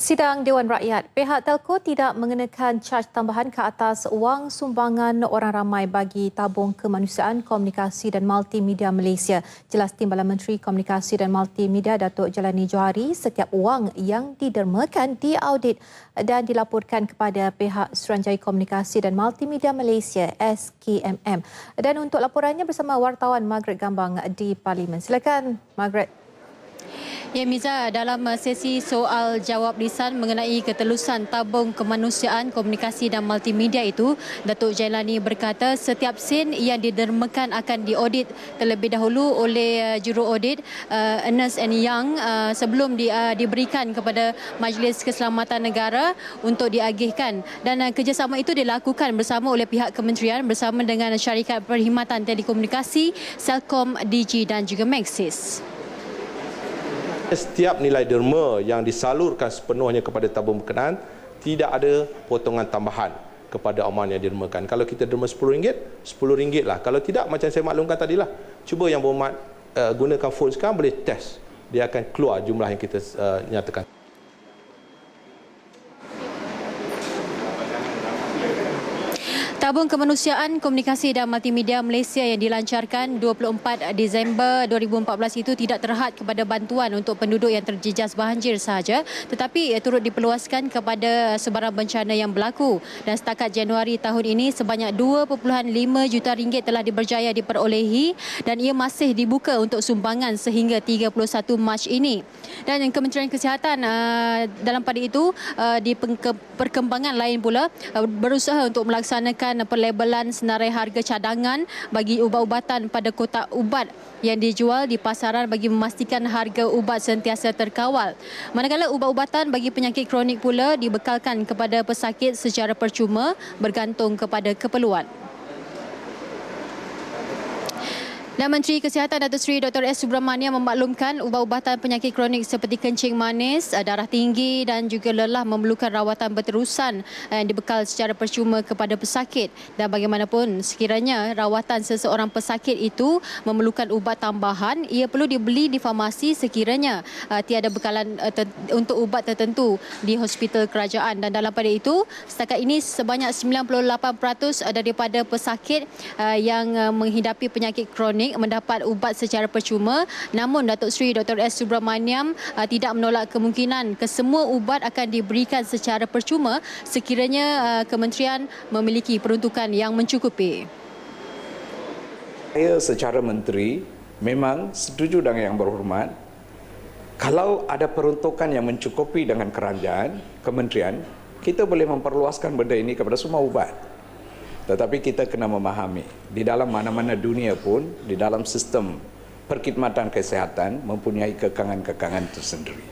Sidang Dewan Rakyat, pihak Telco tidak mengenakan caj tambahan ke atas wang sumbangan orang ramai bagi Tabung Kemanusiaan Komunikasi dan Multimedia Malaysia. Jelas Timbalan Menteri Komunikasi dan Multimedia Datuk Jelani Johari, setiap wang yang didermakan diaudit dan dilaporkan kepada pihak Suruhanjaya Komunikasi dan Multimedia Malaysia SKMM. Dan untuk laporannya bersama wartawan Margaret Gambang di Parlimen. Silakan Margaret. Ya Miza, dalam sesi soal jawab lisan mengenai ketelusan Tabung Kemanusiaan Komunikasi dan Multimedia itu, Datuk Jailani berkata setiap sen yang didermakan akan diaudit terlebih dahulu oleh juru audit Ernst & Young sebelum diberikan kepada Majlis Keselamatan Negara untuk diagihkan. Dan kerjasama itu dilakukan bersama oleh pihak kementerian bersama dengan syarikat perkhidmatan telekomunikasi, Celcom, Digi dan juga Maxis. Setiap nilai derma yang disalurkan sepenuhnya kepada tabung berkenaan, tidak ada potongan tambahan kepada aman yang didermakan. Kalau kita derma RM10, RM10 lah. Kalau tidak, macam saya maklumkan tadilah, cuba yang berhormat gunakan phone sekarang boleh test. Dia akan keluar jumlah yang kita nyatakan. Tabung Kemanusiaan Komunikasi dan Multimedia Malaysia yang dilancarkan 24 Disember 2014 itu tidak terhad kepada bantuan untuk penduduk yang terjejas banjir sahaja, tetapi turut diperluaskan kepada sebarang bencana yang berlaku. Dan setakat Januari tahun ini sebanyak RM2.5 juta telah diberjaya diperolehi dan ia masih dibuka untuk sumbangan sehingga 31 Mac ini. Dan Kementerian Kesihatan dalam pada itu di perkembangan lain pula berusaha untuk melaksanakan perlebelan senarai harga cadangan bagi ubat-ubatan pada kotak ubat yang dijual di pasaran bagi memastikan harga ubat sentiasa terkawal. Manakala ubat-ubatan bagi penyakit kronik pula dibekalkan kepada pesakit secara percuma bergantung kepada keperluan. Dan Menteri Kesihatan Datuk Seri Dr. S. Subramaniam memaklumkan ubat-ubatan penyakit kronik seperti kencing manis, darah tinggi dan juga lelah memerlukan rawatan berterusan yang dibekal secara percuma kepada pesakit. Dan bagaimanapun sekiranya rawatan seseorang pesakit itu memerlukan ubat tambahan, ia perlu dibeli di farmasi sekiranya tiada bekalan untuk ubat tertentu di hospital kerajaan. Dan dalam pada itu, setakat ini sebanyak 98% daripada pesakit yang menghidapi penyakit kronik mendapat ubat secara percuma. Namun Datuk Seri Dr. S. Subramaniam tidak menolak kemungkinan kesemua ubat akan diberikan secara percuma sekiranya kementerian memiliki peruntukan yang mencukupi. Saya secara menteri memang setuju dengan yang berhormat. Kalau ada peruntukan yang mencukupi dengan kerajaan, kementerian, kita boleh memperluaskan benda ini kepada semua ubat. Tetapi kita kena memahami, di dalam mana-mana dunia pun, di dalam sistem perkhidmatan kesihatan mempunyai kekangan-kekangan tersendiri.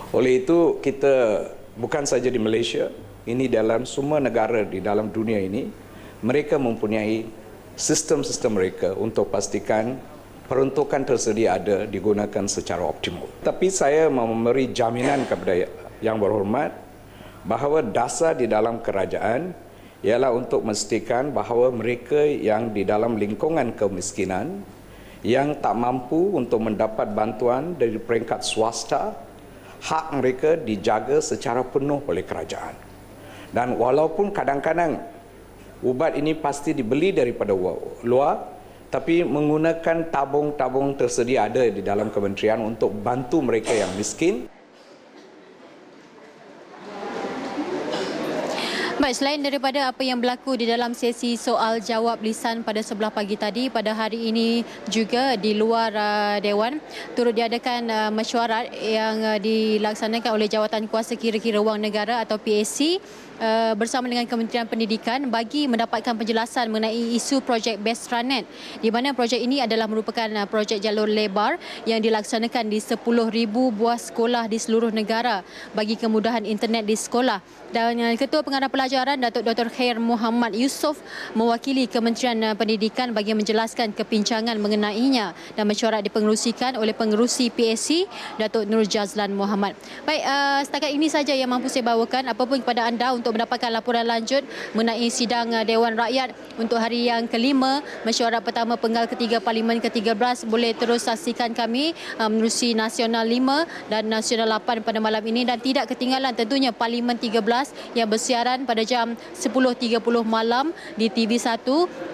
Oleh itu, kita bukan saja di Malaysia, ini dalam semua negara di dalam dunia ini, mereka mempunyai sistem-sistem mereka untuk pastikan peruntukan tersedia ada digunakan secara optimal. Tapi saya memberi jaminan kepada yang berhormat bahawa dasar di dalam kerajaan ialah untuk memastikan bahawa mereka yang di dalam lingkungan kemiskinan yang tak mampu untuk mendapat bantuan dari peringkat swasta, hak mereka dijaga secara penuh oleh kerajaan. Dan walaupun kadang-kadang ubat ini pasti dibeli daripada luar, tapi menggunakan tabung-tabung tersedia ada di dalam kementerian untuk bantu mereka yang miskin. Baik, selain daripada apa yang berlaku di dalam sesi soal jawab lisan pada sebelah pagi tadi, pada hari ini juga di luar Dewan turut diadakan mesyuarat yang dilaksanakan oleh Jawatan Kuasa Kira-kira Wang Negara atau PAC bersama dengan Kementerian Pendidikan bagi mendapatkan penjelasan mengenai isu projek Bestranet, di mana projek ini adalah merupakan projek jalur lebar yang dilaksanakan di 10,000 buah sekolah di seluruh negara bagi kemudahan internet di sekolah. Dan Ketua Pengarah Pelajar Pelajaran Datuk Dr. Khair Muhammad Yusof mewakili Kementerian Pendidikan bagi menjelaskan kepincangan mengenainya dan mesyuarat dipengerusikan oleh pengerusi PAC Datuk Nur Jazlan Muhammad. Baik, setakat ini saja yang mampu saya bawakan. Apapun kepada anda untuk mendapatkan laporan lanjut mengenai sidang Dewan Rakyat untuk hari yang kelima, mesyuarat pertama penggal ketiga Parlimen ke-13, boleh terus saksikan kami menerusi Nasional 5 dan Nasional 8 pada malam ini, dan tidak ketinggalan tentunya Parlimen 13 yang bersiaran pada jam 10.30 malam di TV1,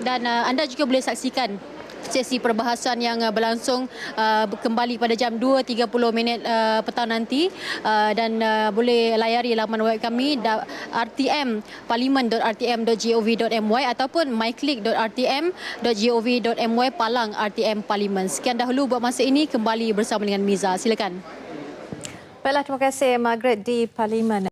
dan anda juga boleh saksikan sesi perbahasan yang berlangsung kembali pada jam 2.30 petang nanti, dan boleh layari laman web kami RTM parlimen.rtm.gov.my ataupun myclick.rtm.gov.my palang RTM Parlimen. Sekian dahulu buat masa ini, kembali bersama dengan Miza. Silakan. Baiklah, terima kasih Margaret di Parlimen.